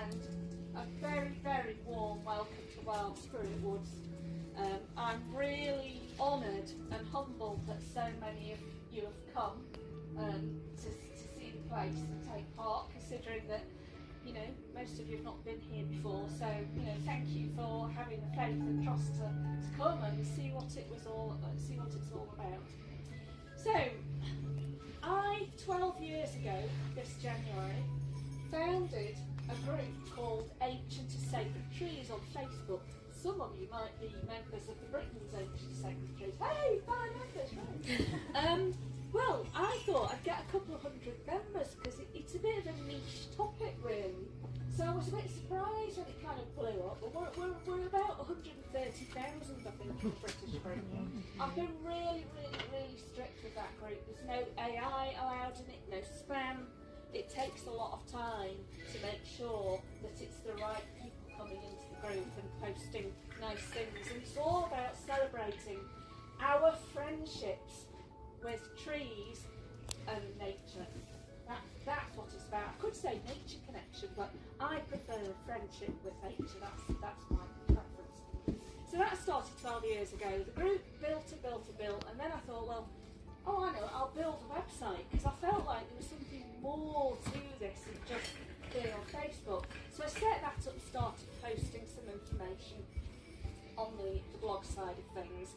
and a very, very warm welcome to Wild Spirit Woods. I'm really honoured and humbled that so many of you have come to see the place and take part, considering that, you know, most of you have not been here before. So, you know, thank you for having the faith and trust to come and see what it's all about. So, I 12 years ago this January founded a group called Ancient to Sacred Trees on Facebook. Some of you might be members of the Britain's Ancient to Sacred Trees. Hey, 5 members, right? Well, I thought I'd get a couple of hundred members because it's a bit of a niche topic, really. So I was a bit surprised when it kind of blew up. But we're about 130,000, I think, in the British group. I've been really strict with that group. There's no AI allowed in it, no spam. It takes a lot of time to make sure that it's the right people coming into the group and posting nice things. And it's all about celebrating our friendships with trees and nature. That's what it's about. I could say nature connection, but I prefer a friendship with nature. That's my preference. So that started 12 years ago. The group built, and then I thought, well, oh, I know, I'll build a website, because I felt like there was something more to this than just being on Facebook. So I set that up and started posting some information on the blog side of things.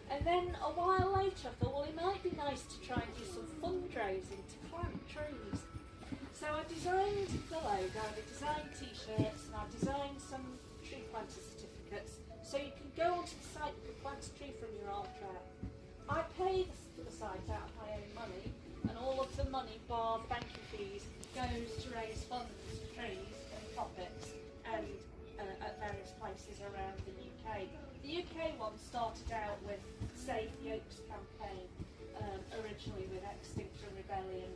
And then a while later I thought, well, it might be nice to try and do some fundraising to plant trees. So I designed the logo, I designed t-shirts, and I designed some tree planter certificates. So you can go onto the site, you can plant a tree from your armchair. I pay for the site out of my own money, and all of the money, bar the banking fees, goes to raise funds for trees and profits, and at various places around the UK. The UK one started out with Save the Oaks campaign, originally with Extinction Rebellion,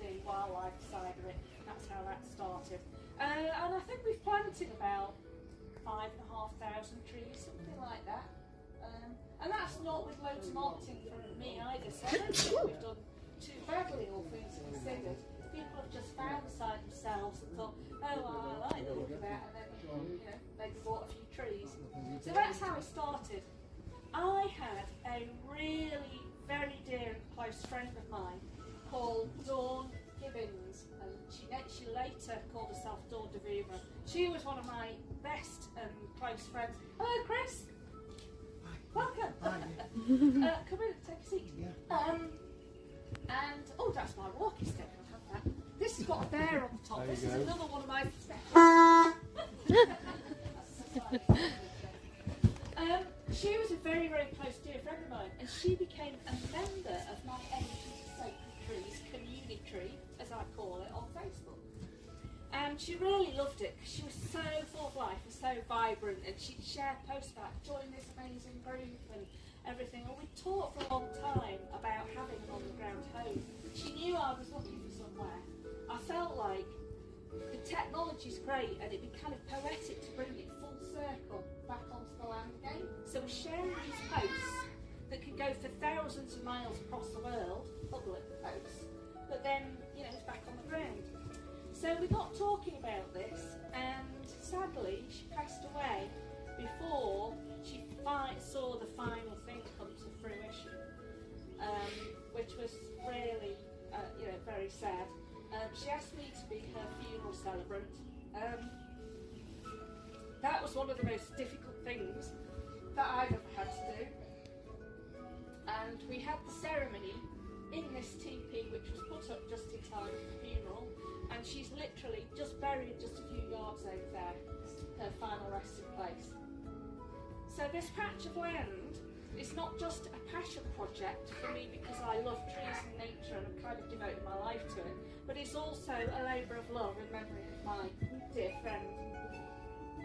the wildlife side of it. That's how that started. And I think we've planted about 5,500 trees, something like that. And that's not with loads of marketing from me either, so I don't think we've done too badly, all things considered. People have just found the site themselves and thought, oh, well, I like the look of that, and then, you know, maybe bought a few trees. So that's how it started. I had a really very dear and close friend of mine called Dawn Gibbons, and she later called herself Dawn DeViva. She was one of my best and close friends. Hello, Chris. Welcome. Come in and take a seat. Yeah. And oh, that's my walkie stick. I'll have that. This has got a bear on the top. This is another one of my she was a very, very close dear friend of mine, and she became a member of my Ancient to Sacred Trees community, as I call it, on Facebook. And she really loved it because she was so full of life and so vibrant, and she'd share posts about join this amazing group and everything. And we talked for a long time about having an on-the-ground home. She knew I was looking for somewhere. I felt like the technology's great, and it'd be kind of poetic to bring it full circle back onto the land again. So we're sharing these posts that could go for thousands of miles across the world, public posts, but then, you know, it's back on the ground. So we got talking about this, and sadly she passed away before she saw the final thing come to fruition, which was really, you know, very sad. She asked me to be her funeral celebrant. That was one of the most difficult things that I've ever had to do. And we had the ceremony in this teepee, which was put up just in time for the funeral. And she's literally just buried just a few yards over there, her final resting place. So this patch of land is not just a passion project for me because I love trees and nature and I've kind of devoted my life to it, but it's also a labour of love in memory of my dear friend.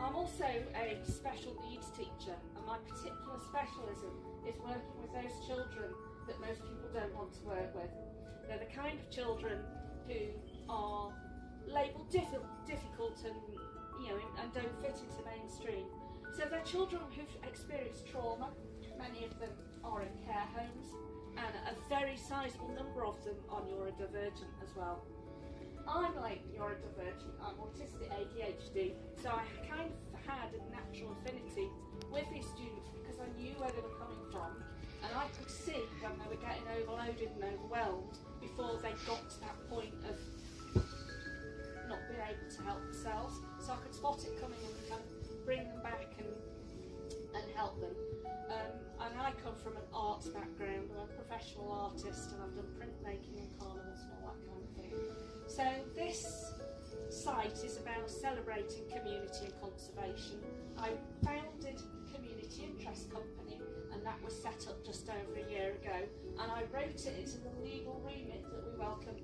I'm also a special needs teacher, and my particular specialism is working with those children that most people don't want to work with. They're the kind of children who are labelled difficult and, you know, and don't fit into mainstream. So they're children who've experienced trauma. Many of them are in care homes, and a very sizable number of them are neurodivergent as well. I'm late neurodivergent, I'm autistic ADHD, so I kind of had a natural affinity with these students because I knew where they were coming from, and I could see when they were getting overloaded and overwhelmed before they got to that point of not being able to help themselves. So I could spot it coming and bring them back and help them. And I come from an arts background. I'm a professional artist and I've done printmaking and carnivals and all that kind of thing. So this site is about celebrating community and conservation. I founded the Community Interest Company, and that was set up just over a year ago, and I wrote it into the legal remit that we welcome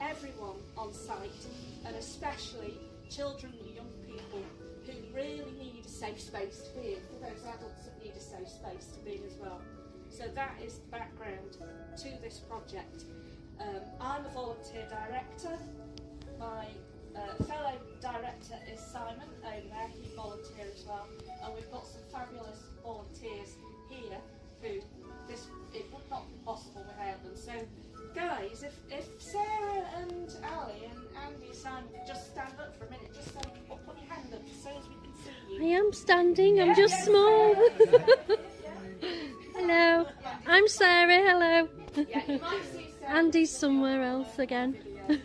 everyone on site, and especially children and young people who really need a safe space to be in, for those adults that need a safe space to be in as well. So that is the background to this project. I'm a volunteer director. My fellow director is Simon over there, he volunteers as well, and we've got some fabulous volunteers here who it would not be possible without them. So guys, if Sarah and Ali and Andy and Simon could just stand up for a minute, just so put your hand up just so as we can see you. I am standing, I'm just small. Hello, I'm Sarah, hello. Yeah, you might see Sarah. Andy's somewhere else again. So,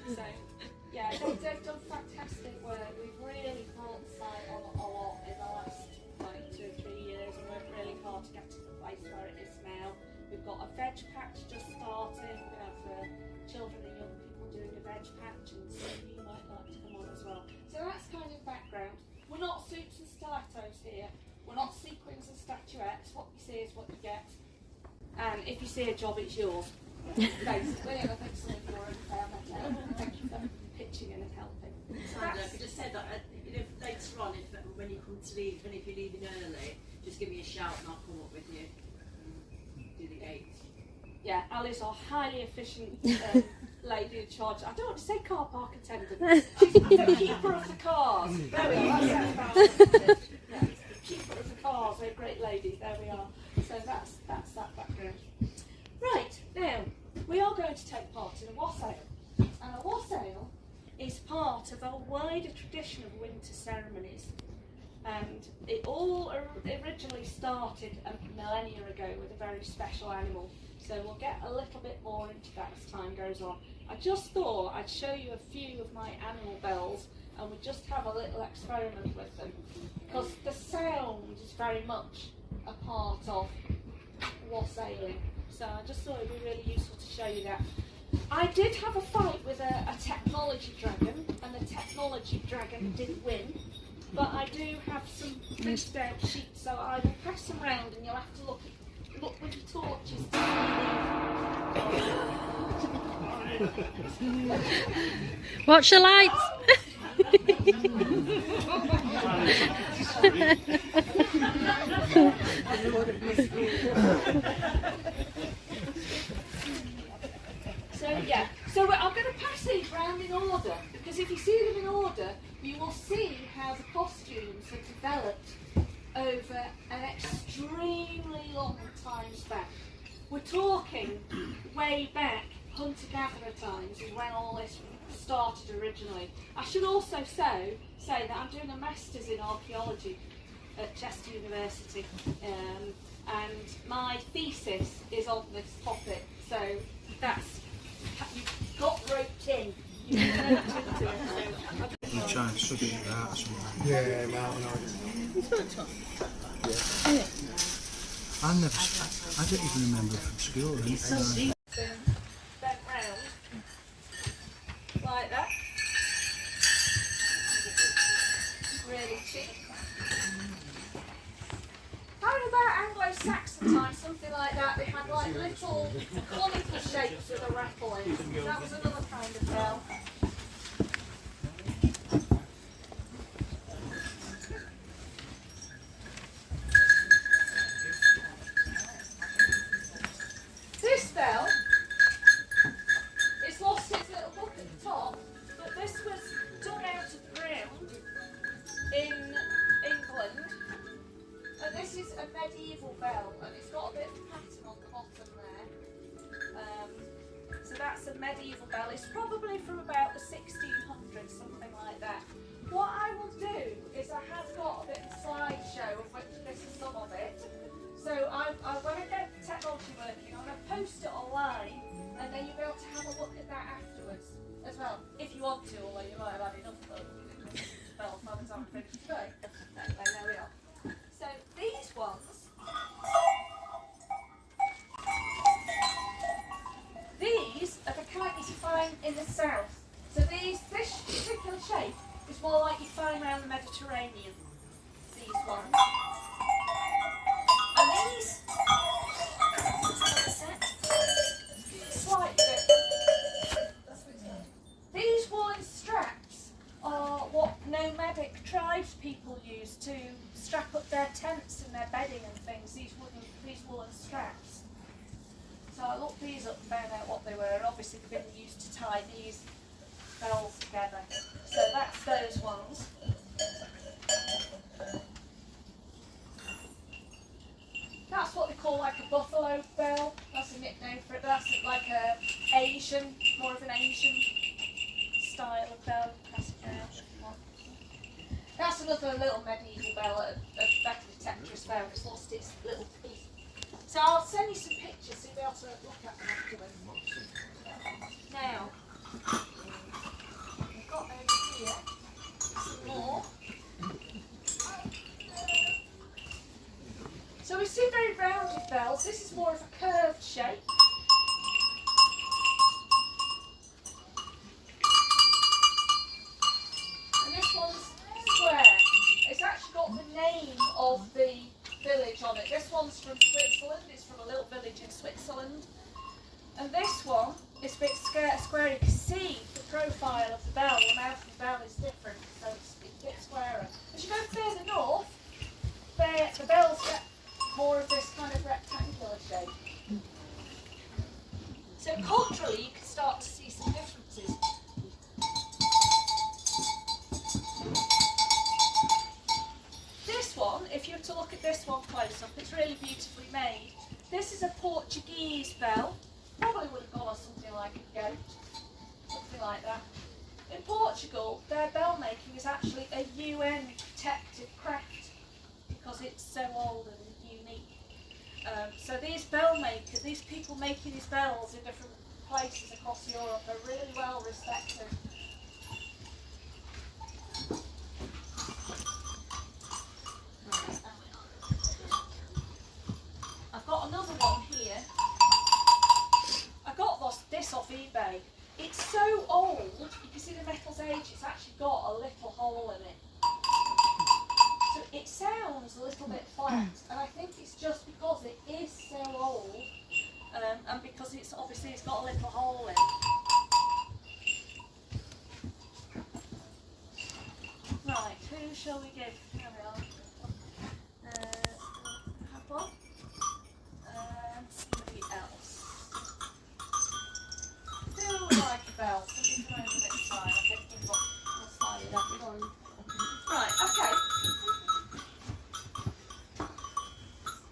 yeah, they've done fantastic work. We've really brought the site on a lot in the last 2 or 3 years and worked really hard to get to the place where it is now. We've got a veg patch just started. We have children and young people doing a veg patch, and Cindy might like to come on as well. So that's kind of background. We're not suits and stilettos here. We're not sequins and statuettes. What you see is what you get. And if you see a job, it's yours. Basically, and I think some of you already found that out. Thank you for pitching in and helping. Sandra, if you just said that, later on, when you come to leave, and if you're leaving early, just give me a shout and I'll come up with you and do the gates. Yeah, Ali's our highly efficient lady in charge. I don't want to say car park attendant. She's the keeper of the cars. There we are. Yeah, the keeper of the cars. They're a great lady. There we are. So that's that background. Right, now we are going to take part in a wassail, and a wassail is part of a wider tradition of winter ceremonies, and it all originally started a millennia ago with a very special animal, so we'll get a little bit more into that as time goes on. I just thought I'd show you a few of my animal bells and we'd just have a little experiment with them, because the sound is very much a part of wassailing. So I just thought it would be really useful to show you that. I did have a fight with a technology dragon, and the technology dragon did win. But I do have some printed out sheets, so I will pass them round, and you'll have to look with your torches to see. Watch the lights. So yeah, so I'm going to pass these round in order, because if you see them in order, you will see how the costumes have developed over an extremely long time span. We're talking way back, hunter-gatherer times is when all this started originally. I should also say that I'm doing a Masters in Archaeology at Chester University, and my thesis is on this topic, so that's, you got roped in. You try and sub it out somewhere. Yeah, no. I don't even remember from school. Bent round like that. Really cheap. How about Anglo-Saxon times, something like that? They had like little conical shapes with a rattle in. That was another kind of bell. This bell, it's lost its little hook at the top, but this was dug out of the ground in England, and this is a medieval bell, and it's got a bit of pattern on the bottom there. So that's a medieval bell. It's probably from about the 1600s, something like that. What I will do is I have got a bit of a slideshow of which this is some of it. So when I get the technology working, I'm going to post it online, and then you'll be able to have a look at that afterwards as well, if you want to, although you might have had enough of bells by the time I finish today. And there we are. So these ones, these are the kind you find in the south. So this particular shape is more like you find around the Mediterranean. These ones. And these, slightly different. These woolen straps are what nomadic tribes people use to strap up their tents and their bedding and things, these woolen straps. So I looked these up and found out what they were, and obviously they've been used to tie these bells together. So that's those ones. That's what they call like a buffalo bell. That's a nickname for it. That's like a Asian, more of an Asian style of bell. That's another little medieval bell, a better detectorist bell. It's lost its little piece. So I'll send you some pictures so you'll be able to look at them afterwards. Now, I've got over here some more. So we see very rounded bells. This is more of a curved shape. And this one's square. It's actually got the name of the village on it. This one's from Switzerland. It's from a little village in Switzerland. And this one is a bit square. You can see the profile of the bell. The mouth of the bell is different, so it's a bit squarer. As you go further north, the bells get more of this kind of rectangular shape. So culturally, you can start to see some differences. This one, if you were to look at this one close up, it's really beautifully made. This is a Portuguese bell. Probably would have gone on something like a goat, something like that. In Portugal, their bell making is actually a UN protected craft because it's so old and unique. So these bell makers, these people making these bells in different places across Europe are really well respected. I've got another one here. I got this off eBay. It's so old, you can see the metal's age, it's actually got a little hole in it. So it sounds a little bit flat, and I think it's just because it is so old, and because it's obviously it's got a little hole in it. Right, who shall we give? There we are. Have one. Somebody else. Do like a bell? Somebody come over this side. I think you've got the side of that one. Right, okay.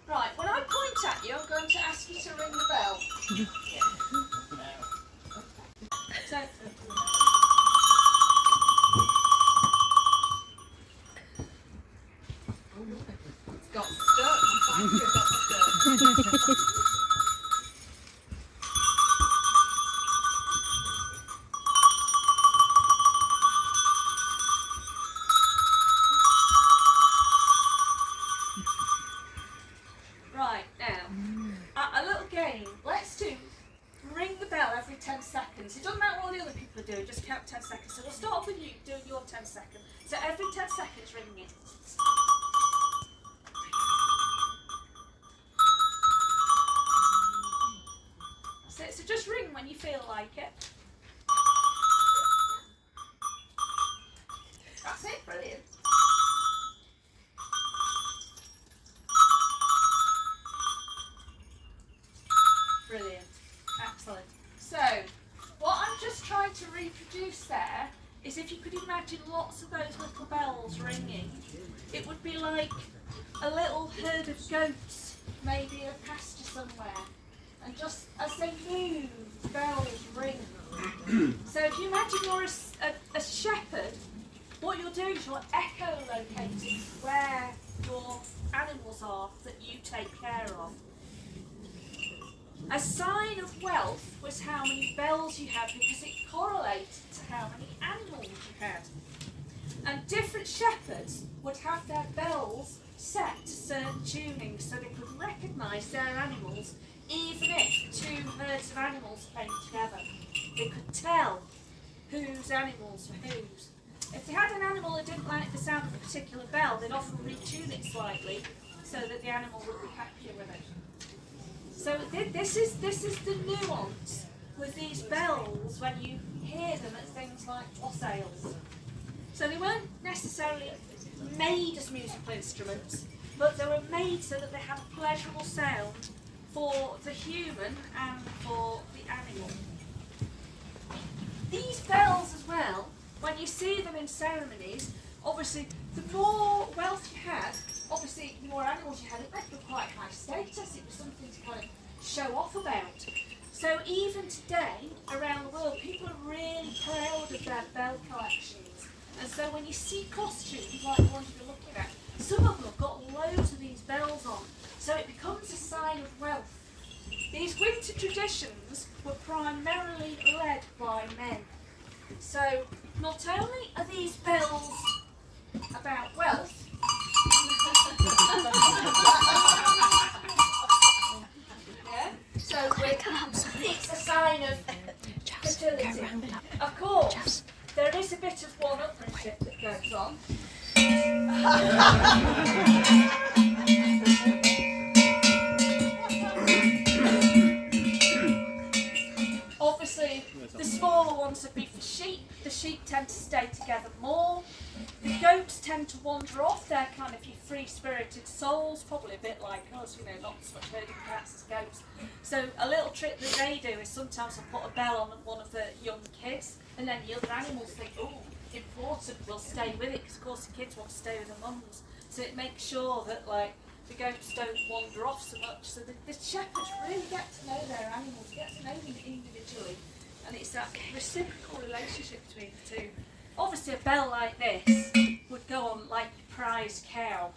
Right, when I point at you, I'm going to ask you to ring the bell. So, It's got stuck. Thank you, it got stuck. right, now, a little game. Let's do ring the bell every 10 seconds. It doesn't matter what the other people are doing, just count 10 seconds. So we'll start off with you doing your 10 seconds. So every 10 seconds ring it. So just ring when you feel like it. That's it, brilliant. Brilliant, excellent. So, what I'm just trying to reproduce there is if you could imagine lots of those little bells ringing, it would be like a little herd of goats, maybe in a pasture somewhere. And just as they move, the bells ring. So if you imagine you're a shepherd, what you're doing is you're echolocating where your animals are that you take care of. A sign of wealth was how many bells you had, because it correlated to how many animals you had. And different shepherds would have their bells set to certain tunings so they could recognise their animals even if two herds of animals came together. They could tell whose animals were whose. If they had an animal that didn't like the sound of a particular bell, they'd often retune it slightly so that the animal would be happier with it. So this is the nuance with these bells when you hear them at things like wassails. So they weren't necessarily made as musical instruments, but they were made so that they had a pleasurable sound for the human and for the animal. These bells as well, when you see them in ceremonies, obviously the more wealth you had, obviously the more animals you had, it left them quite high status. It was something to kind of show off about. So even today, around the world, people are really proud of their bell collections. And so when you see costumes like the ones you're looking at, some of them have got loads of these bells on. So it becomes a sign of wealth. These winter traditions were primarily led by men. So not only are these bells about wealth, yeah, so it's a sign of fertility. Of course, there is a bit of one-upmanship that goes on. Obviously, the smaller ones would be for sheep. The sheep tend to stay together more. The goats tend to wander off. They're kind of your free-spirited souls, probably a bit like us, you know, not so much herding cats as goats. So a little trick that they do is sometimes they'll put a bell on one of the young kids, and then the other animals think, oh, important, we'll stay with it, because of course the kids want to stay with their mums. So it makes sure that, like, the goats don't wander off so much. So the shepherds really get to know their animals, get to know them individually, and it's that reciprocal relationship between the two. Obviously a bell like this would go on like your prize cow.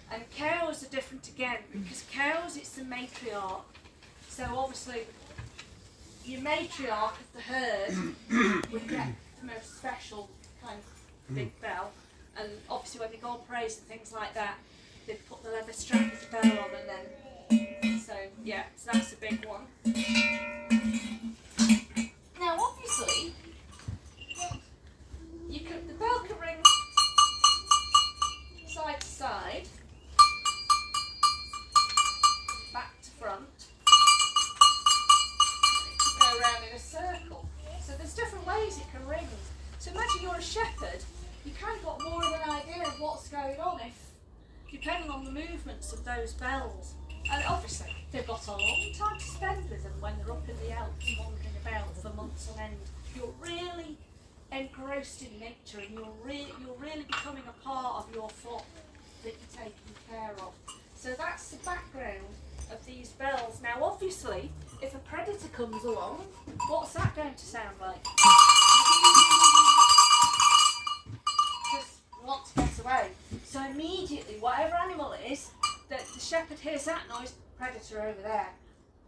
And cows are different again, because cows, it's the matriarch. So obviously your matriarch of the herd would get the most special kind of big bell. And obviously when they go on praise and things like that, they put the leather strap of the bell on, and then, so yeah, so that's a big one. Now obviously, the bell can ring side to side, back to front, it can go around in a circle. So there's different ways it can ring. So imagine you're a shepherd, you kind of got more of an idea of what's going on depending on the movements of those bells. And obviously they've got a long time to spend with them when they're up in the Alps wandering about for months on end. You're really engrossed in nature, and you're really becoming a part of your flock that you're taking care of. So that's the background of these bells. Now obviously, if a predator comes along, what's that going to sound like? Just want to get away. So immediately, whatever animal it is, that the shepherd hears that noise, predator over there.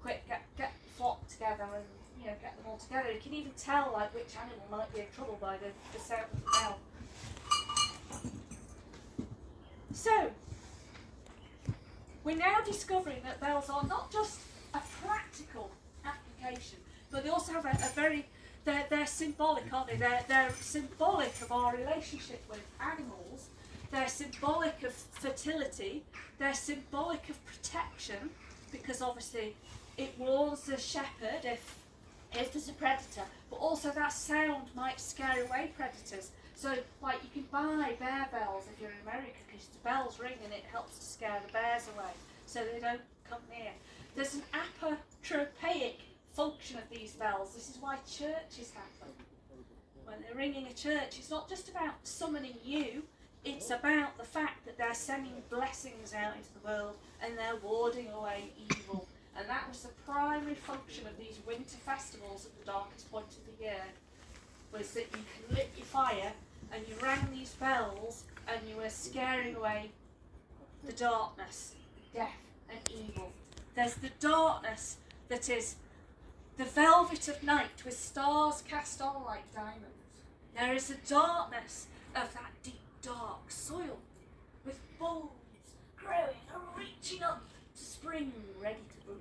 Quick, get the flock together and, you know, get them all together. You can even tell like which animal might be in trouble by the sound of the bell. So we're now discovering that bells are not just a practical application, but they also have a very, they're symbolic, aren't they? They're symbolic of our relationship with animals. They're symbolic of fertility. They're symbolic of protection, because obviously it warns the shepherd if there's a predator, but also that sound might scare away predators. So like you can buy bear bells if you're in America, because the bells ring and it helps to scare the bears away so they don't come near. There's an apotropaic function of these bells. This is why churches have them. When they're ringing a church, it's not just about summoning you, it's about the fact that they're sending blessings out into the world and they're warding away evil. And that was the primary function of these winter festivals at the darkest point of the year, was that you can lit your fire and you rang these bells and you were scaring away the darkness, death and evil. There's the darkness that is the velvet of night with stars cast on like diamonds. There is the darkness of that deep dark soil with bulbs growing and reaching up to spring ready to bloom.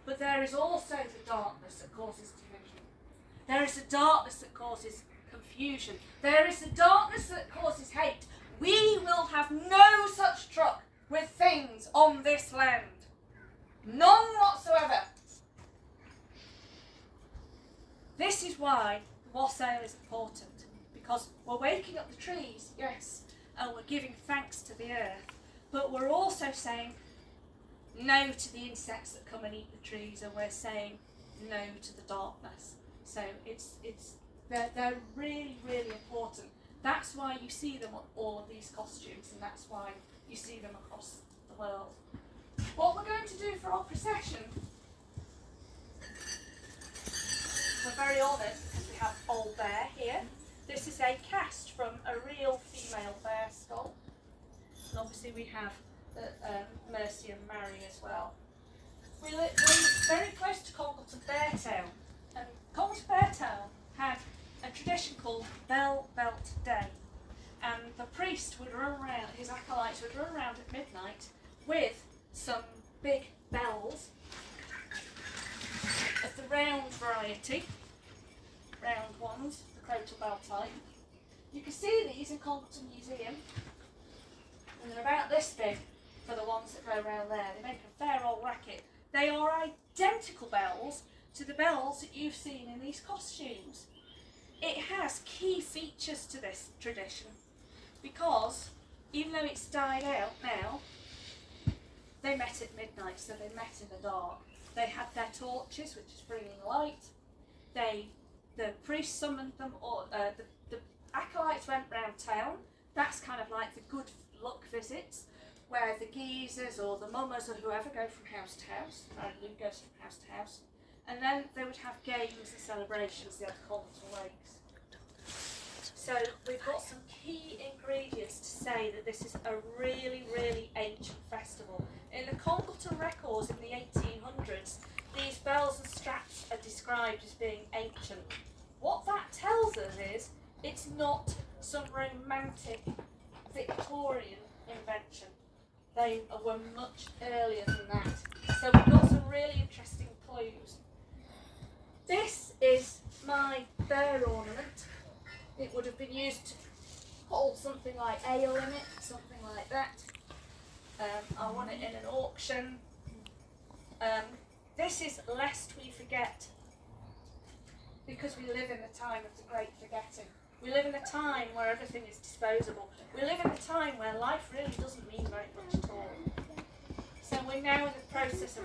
But there is also the darkness that causes division. There is the darkness that causes confusion. There is the darkness that causes hate. We will have no such truck with things on this land. None whatsoever. This is why wassail is important, because we're waking up the trees, yes, and we're giving thanks to the earth, but we're also saying no to the insects that come and eat the trees, and we're saying no to the darkness. So they're really, really important. That's why you see them on all of these costumes, and that's why you see them across the world. What we're going to do for our procession, we're very honoured because we have Old Bear here. This is a cast from a real female bear skull. And obviously we have Mercy and Mary as well. We live very close to Congleton Town, and Congleton Town had a tradition called Bell Belt Day, and the priest would run around, his acolytes would run around at midnight with some big bells of the round variety, round ones, the crotal bell type. You can see these in Congleton Museum, and they're about this big for the ones that go around there. They make a fair old racket. They are identical bells to the bells that you've seen in these costumes. It has key features to this tradition, because even though it's died out now, they met at midnight, so they met in the dark. They had their torches, which is bringing light. The priest summoned them, or the acolytes went round town. That's kind of like the good luck visits, where the geezers or the mummers or whoever go from house to house, Lou goes from house to house, and then they would have games and celebrations. They had Congleton Wakes. So we've got some key ingredients to say that this is a really, really ancient festival. In the Congleton records in the 1800s, these bells and straps are described as being ancient. What that tells us is it's not some romantic Victorian invention. They were much earlier than that. So we've got some really interesting clues. This is my bear ornament. It would have been used to hold something like ale in it, something like that. I won it in an auction. This is lest we forget, because we live in the time of the great forgetting. We live in a time where everything is disposable. We live in a time where life really doesn't mean very much at all. So we're now in the process of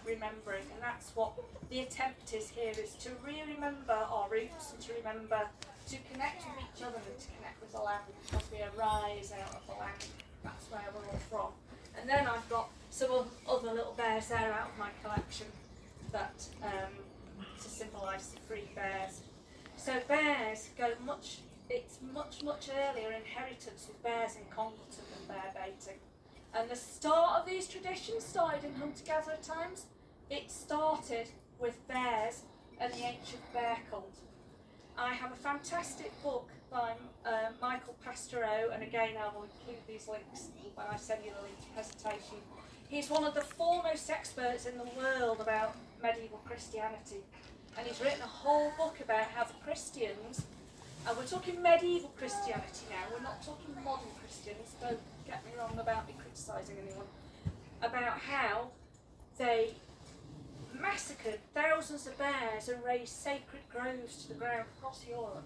remembering, and that's what the attempt is here, is to re-remember our roots and to remember to connect with each other and to connect with the land, because we arise out of the land. That's where we're all from. And then I've got some other little bears there out of my collection that to symbolise the three bears. So bears go much earlier inheritance with bears in Congleton than bear baiting. And the start of these traditions started in hunter-gatherer times. It started with bears and the ancient bear cult. I have a fantastic book by Michael Pastoreau, and again I will include these links when I send you the link to the presentation. He's one of the foremost experts in the world about medieval Christianity, and he's written a whole book about how the Christians, and we're talking medieval Christianity now, we're not talking modern Christians, don't get me wrong about me criticising anyone, about how they massacred thousands of bears and razed sacred groves to the ground across Europe.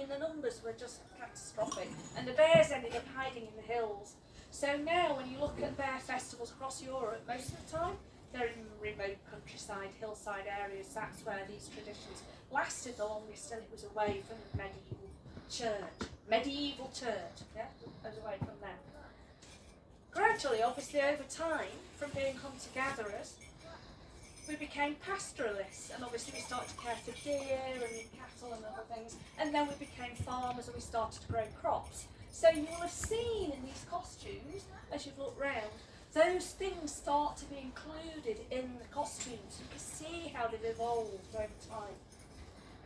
The numbers were just catastrophic, and the bears ended up hiding in the hills. So now when you look at bear festivals across Europe, most of the time they're in remote countryside, hillside areas. That's where these traditions lasted the longest, and it was away from the medieval church. Medieval church, yeah? It was away from them. Gradually, obviously over time, from being hunter-gatherers, we became pastoralists, and obviously we started to care for deer and cattle and other things, and then we became farmers and we started to grow crops. So you will have seen in these costumes, as you've looked round, those things start to be included in the costumes. You can see how they've evolved over time.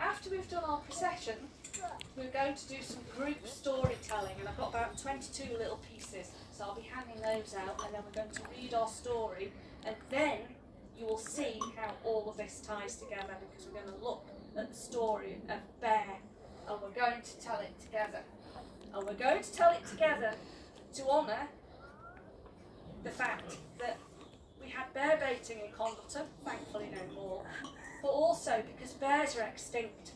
After we've done our procession, we're going to do some group storytelling, and I've got about 22 little pieces, so I'll be handing those out, and then we're going to read our story, and then you will see how all of this ties together, because we're going to look at the story of Bear, and we're going to tell it together. And we're going to tell it together to honour the fact that we had bear baiting in Congleton, thankfully no more, but also because bears are extinct,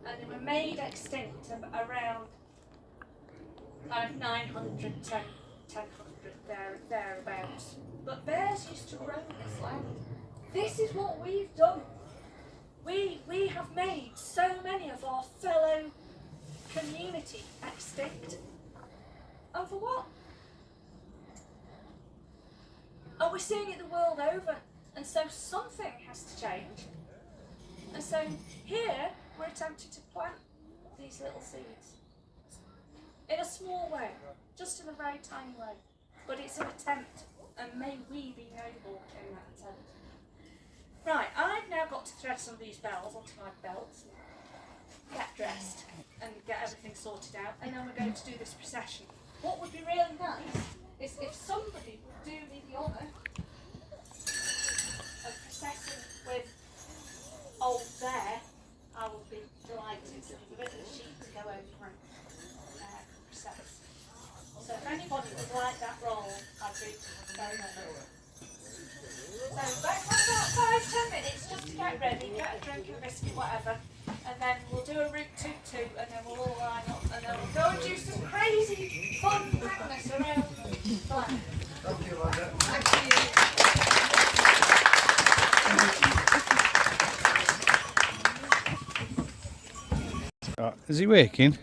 and they were made extinct around kind of 900 to 1000 thereabouts. But bears used to roam this land. This is what we've done. We have made so many of our fellow community extinct. And for what? And we're seeing it the world over. And so something has to change. And so here we're attempting to plant these little seeds. In a small way, just in a very tiny way. But it's an attempt, and may we be noble in that attempt. Right, I've now got to thread some of these bells onto my belts, get dressed, and get everything sorted out, and then we're going to do this procession. What would be really nice is if somebody would do me the honour of processing with old Bear. I will be delighted. So there's a bit of a sheet to go over and process. So if anybody would like that role, I'd be very much. So let's have about 5-10 minutes just to get ready, get a drink and a biscuit, whatever, and then we'll do a route toot and then we'll all line up and then we'll go and do some crazy fun madness around the land. Thank you, Wanda. Is he waking?